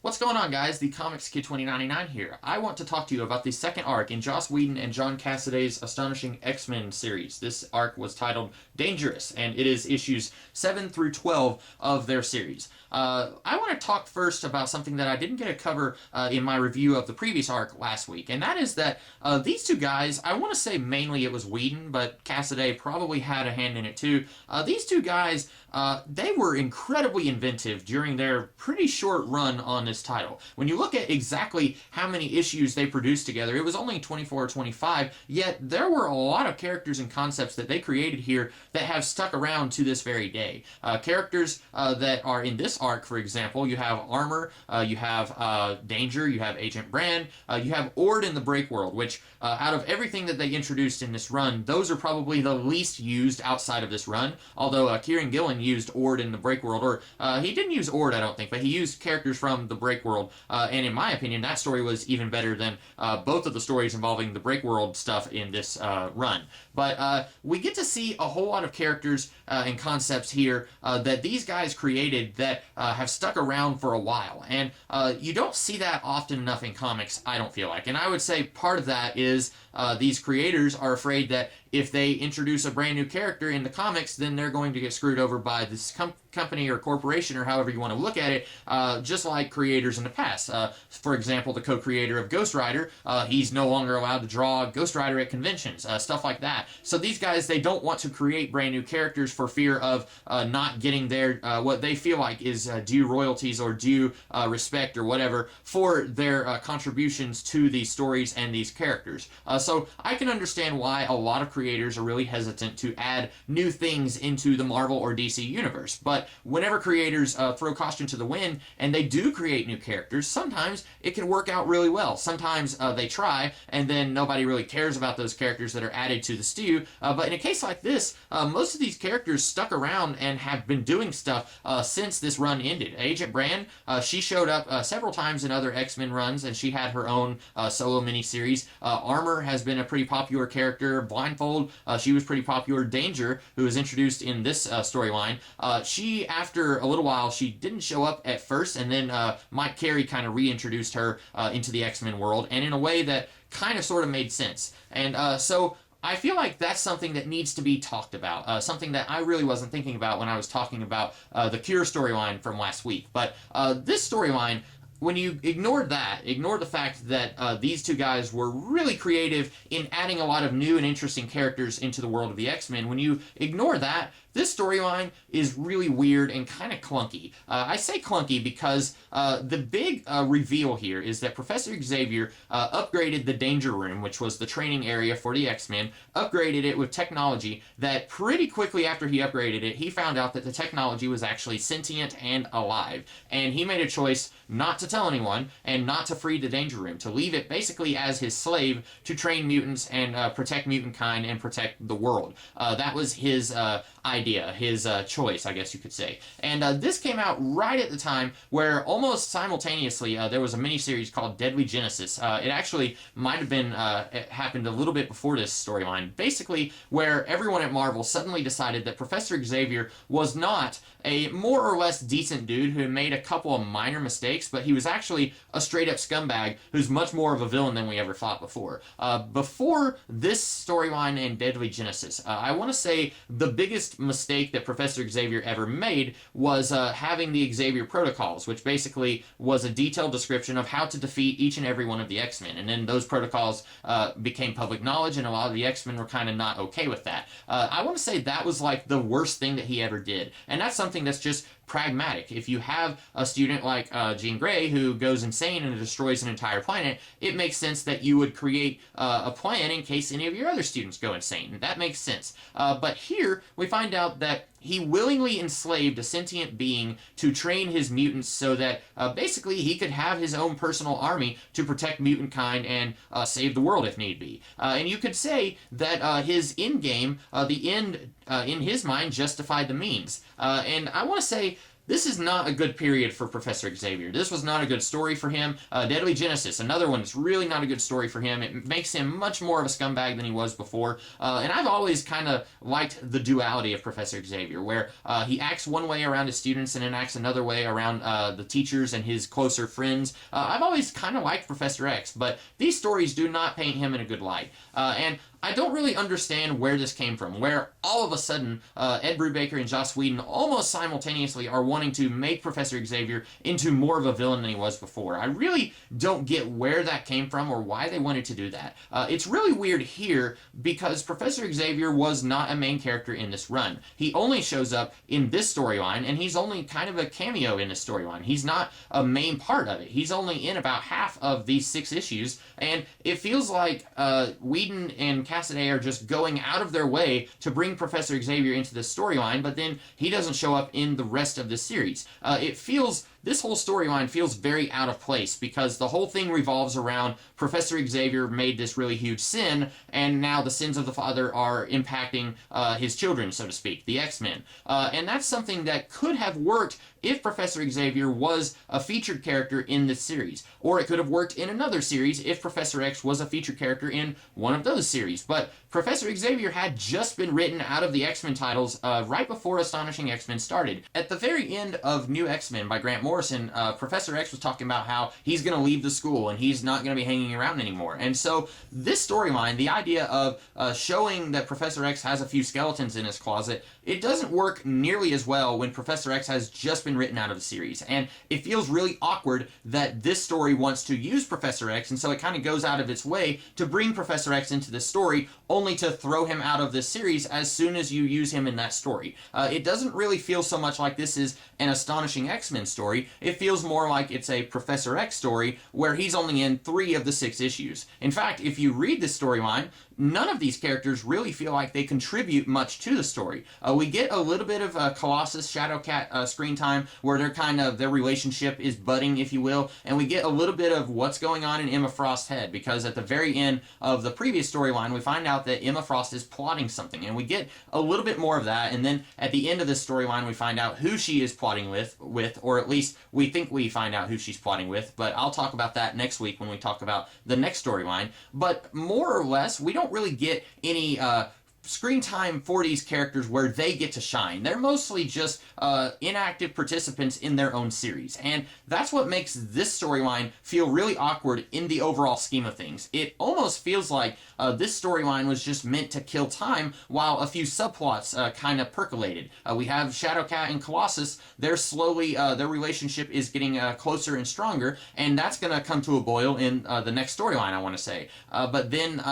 What's going on, guys? The Comics Kid 2099 here. I want to talk to you about the second arc in Joss Whedon and John Cassaday's Astonishing X-Men series. This arc was titled Dangerous, and it is issues 7 through 12 of their series. I want to talk first about something that I didn't get to cover in my review of the previous arc last week, and that is that these two guys, I want to say mainly it was Whedon, but Cassaday probably had a hand in it too. These two guys, they were incredibly inventive during their pretty short run on this title. When you look at exactly how many issues they produced together, it was only 24 or 25, yet there were a lot of characters and concepts that they created here that have stuck around to this very day. Characters that are in this arc, for example, you have Armor, you have Danger, you have Agent Brand, you have Ord in the Break World, which out of everything that they introduced in this run, those are probably the least used outside of this run, although Kieran Gillen used Ord in the Break World, or he didn't use Ord, I don't think, but he used characters from the Break World, and in my opinion, that story was even better than both of the stories involving the Break World stuff in this run. But we get to see a whole lot of characters and concepts here that these guys created that have stuck around for a while, and you don't see that often enough in comics, I don't feel like. And I would say part of that is these creators are afraid that if they introduce a brand new character in the comics, then they're going to get screwed over by this company or corporation, or however you want to look at it, just like creators in the past. For example, the co-creator of Ghost Rider, he's no longer allowed to draw Ghost Rider at conventions, stuff like that. So these guys, they don't want to create brand new characters for fear of not getting their what they feel like is due royalties or due respect or whatever for their contributions to these stories and these characters. So I can understand why a lot of creators are really hesitant to add new things into the Marvel or DC universe. But whenever creators throw caution to the wind and they do create new characters, sometimes it can work out really well. Sometimes they try and then nobody really cares about those characters that are added to the stew. But in a case like this, most of these characters stuck around and have been doing stuff since this run ended. Agent Brand, she showed up several times in other X-Men runs, and she had her own solo miniseries. Armor has been a pretty popular character. Blindfold, she was pretty popular. Danger, who was introduced in this storyline, she, after a little while, she didn't show up at first, and then Mike Carey kind of reintroduced her into the X-Men world, and in a way that kind of sort of made sense. And so I feel like that's something that needs to be talked about, something that I really wasn't thinking about when I was talking about the Cure storyline from last week. But this storyline, when you ignore the fact that these two guys were really creative in adding a lot of new and interesting characters into the world of the X-Men, when you ignore that, this storyline is really weird and kind of clunky. I say clunky because the big reveal here is that Professor Xavier upgraded the Danger Room, which was the training area for the X-Men, upgraded it with technology that pretty quickly after he upgraded it, he found out that the technology was actually sentient and alive. And he made a choice not to tell anyone and not to free the Danger Room, to leave it basically as his slave to train mutants and protect mutant kind and protect the world. That was his idea, his choice, I guess you could say. And this came out right at the time where almost simultaneously there was a miniseries called Deadly Genesis. It actually might have been, it happened a little bit before this storyline, basically where everyone at Marvel suddenly decided that Professor Xavier was not a more or less decent dude who made a couple of minor mistakes, but he was actually a straight-up scumbag who's much more of a villain than we ever thought before. Before this storyline in Deadly Genesis, I want to say the biggest mistake that Professor Xavier ever made was having the Xavier Protocols, which basically was a detailed description of how to defeat each and every one of the X-Men. And then those protocols became public knowledge, and a lot of the X-Men were kind of not okay with that. I want to say that was like the worst thing that he ever did. And that's something that's just pragmatic. If you have a student like Jean Grey who goes insane and destroys an entire planet, it makes sense that you would create a plan in case any of your other students go insane. That makes sense. But here, we find out that he willingly enslaved a sentient being to train his mutants so that basically he could have his own personal army to protect mutant kind and save the world if need be. And you could say that his end game, the end in his mind justified the means. And I want to say this is not a good period for Professor Xavier. This was not a good story for him. Deadly Genesis, another one that's really not a good story for him. It makes him much more of a scumbag than he was before. And I've always kind of liked the duality of Professor Xavier, where he acts one way around his students and then acts another way around the teachers and his closer friends. I've always kind of liked Professor X, but these stories do not paint him in a good light. And I don't really understand where this came from, where all of a sudden Ed Brubaker and Joss Whedon almost simultaneously are wanting to make Professor Xavier into more of a villain than he was before. I really don't get where that came from or why they wanted to do that. It's really weird here because Professor Xavier was not a main character in this run. He only shows up in this storyline, and he's only kind of a cameo in this storyline. He's not a main part of it. He's only in about half of these 6 issues, and it feels like Whedon and Cassaday are just going out of their way to bring Professor Xavier into this storyline, but then he doesn't show up in the rest of the series. This whole storyline feels very out of place because the whole thing revolves around Professor Xavier made this really huge sin, and now the sins of the father are impacting his children, so to speak, the X-Men. And that's something that could have worked if Professor Xavier was a featured character in this series. Or it could have worked in another series if Professor X was a featured character in one of those series. But Professor Xavier had just been written out of the X-Men titles right before Astonishing X-Men started. At the very end of New X-Men by Grant Morrison, Professor X was talking about how he's going to leave the school and he's not going to be hanging around anymore. And so this storyline, the idea of showing that Professor X has a few skeletons in his closet, it doesn't work nearly as well when Professor X has just been written out of the series. And it feels really awkward that this story wants to use Professor X, and so it kind of goes out of its way to bring Professor X into this story, only to throw him out of this series as soon as you use him in that story. It doesn't really feel so much like this is an Astonishing X-Men story. It feels more like it's a Professor X story where he's only in 3 of the 6 issues. In fact, if you read this storyline, none of these characters really feel like they contribute much to the story. We get a little bit of Colossus, Shadowcat screen time where their relationship is budding, if you will, and we get a little bit of what's going on in Emma Frost's head, because at the very end of the previous storyline, we find out that Emma Frost is plotting something, and we get a little bit more of that, and then at the end of this storyline, we find out who she is plotting with, or at least we think we find out who she's plotting with, but I'll talk about that next week when we talk about the next storyline. But more or less, we don't really get any screen time for these characters where they get to shine. They're mostly just inactive participants in their own series, and that's what makes this storyline feel really awkward in the overall scheme of things. It almost feels like this storyline was just meant to kill time while a few subplots kind of percolated. We have Shadowcat and Colossus. They're slowly, their relationship is getting closer and stronger, and that's going to come to a boil in the next storyline, I want to say. But then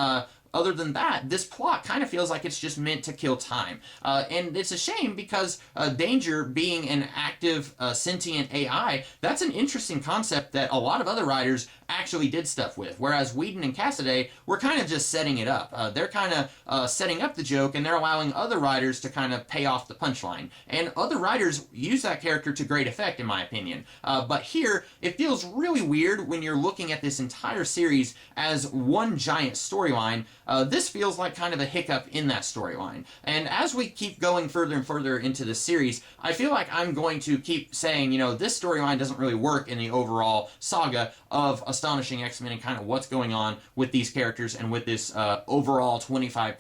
other than that, this plot kind of feels like it's just meant to kill time. And it's a shame because Danger being an active, sentient AI, that's an interesting concept that a lot of other writers actually did stuff with, whereas Whedon and Cassaday were kind of just setting it up. They're kind of setting up the joke, and they're allowing other writers to kind of pay off the punchline. And other writers use that character to great effect, in my opinion. But here, it feels really weird when you're looking at this entire series as one giant storyline. This feels like kind of a hiccup in that storyline. And as we keep going further and further into the series, I feel like I'm going to keep saying, this storyline doesn't really work in the overall saga of Astonishing X-Men and kind of what's going on with these characters and with this overall 25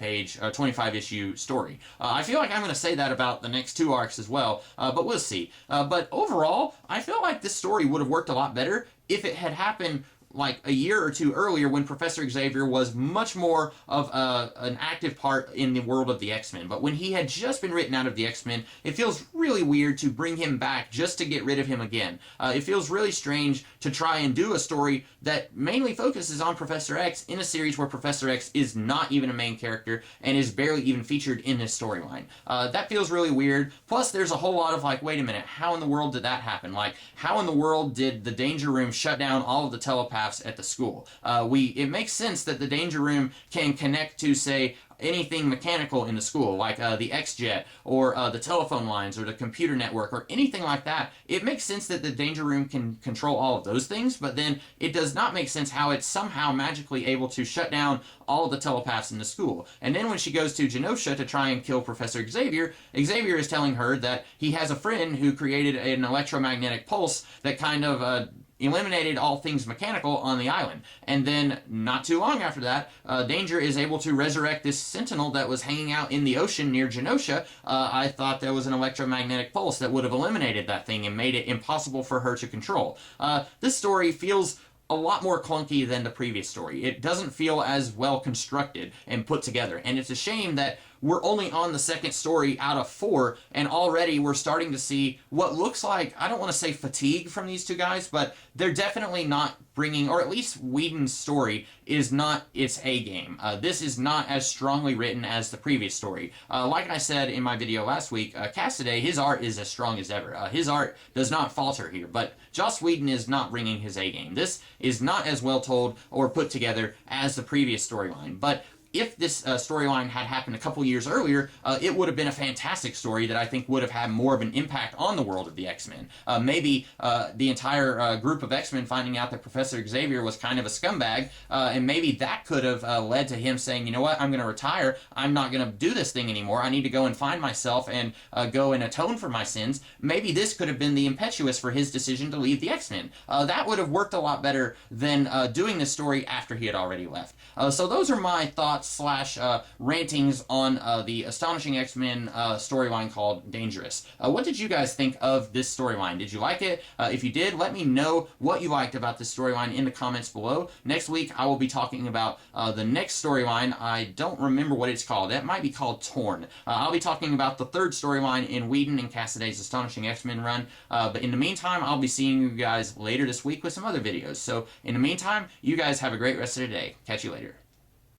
issue story. I feel like I'm going to say that about the next 2 arcs as well, but we'll see. But overall, I feel like this story would have worked a lot better if it had happened like a year or 2 earlier when Professor Xavier was much more of an active part in the world of the X-Men. But when he had just been written out of the X-Men, it feels really weird to bring him back just to get rid of him again. It feels really strange to try and do a story that mainly focuses on Professor X in a series where Professor X is not even a main character and is barely even featured in this storyline. That feels really weird. Plus, there's a whole lot of like, wait a minute, how in the world did that happen? Like, how in the world did the Danger Room shut down all of the telepaths at the school? It makes sense that the Danger Room can connect to, say, anything mechanical in the school, like the X-Jet or the telephone lines or the computer network or anything like that, it makes sense that the Danger Room can control all of those things, but then it does not make sense how it's somehow magically able to shut down all of the telepaths in the school. And then when she goes to Genosha to try and kill Professor Xavier, Xavier is telling her that he has a friend who created an electromagnetic pulse that kind of eliminated all things mechanical on the island. And then, not too long after that, Danger is able to resurrect this Sentinel that was hanging out in the ocean near Genosha. I thought there was an electromagnetic pulse that would have eliminated that thing and made it impossible for her to control. This story feels a lot more clunky than the previous story. It doesn't feel as well constructed and put together, and it's a shame that we're only on the second story out of 4, and already we're starting to see what looks like, I don't want to say fatigue from these two guys, but they're definitely not bringing, or at least Whedon's story is not its A game. This is not as strongly written as the previous story. Like I said in my video last week, Cassaday, his art is as strong as ever. His art does not falter here, but Joss Whedon is not bringing his A game. This is not as well told or put together as the previous storyline, but if this storyline had happened a couple years earlier, it would have been a fantastic story that I think would have had more of an impact on the world of the X-Men. Maybe the entire group of X-Men finding out that Professor Xavier was kind of a scumbag, and maybe that could have led to him saying, you know what, I'm going to retire, I'm not going to do this thing anymore, I need to go and find myself and go and atone for my sins. Maybe this could have been the impetus for his decision to leave the X-Men. That would have worked a lot better than doing this story after he had already left. So those are my thoughts / rantings on the Astonishing X-Men storyline called Dangerous. What did you guys think of this storyline? Did you like it? If you did, let me know what you liked about this storyline in the comments below. Next week, I will be talking about the next storyline. I don't remember what it's called. That might be called Torn. I'll be talking about the third storyline in Whedon and Cassaday's Astonishing X-Men run. But in the meantime, I'll be seeing you guys later this week with some other videos. So in the meantime, you guys have a great rest of the day. Catch you later.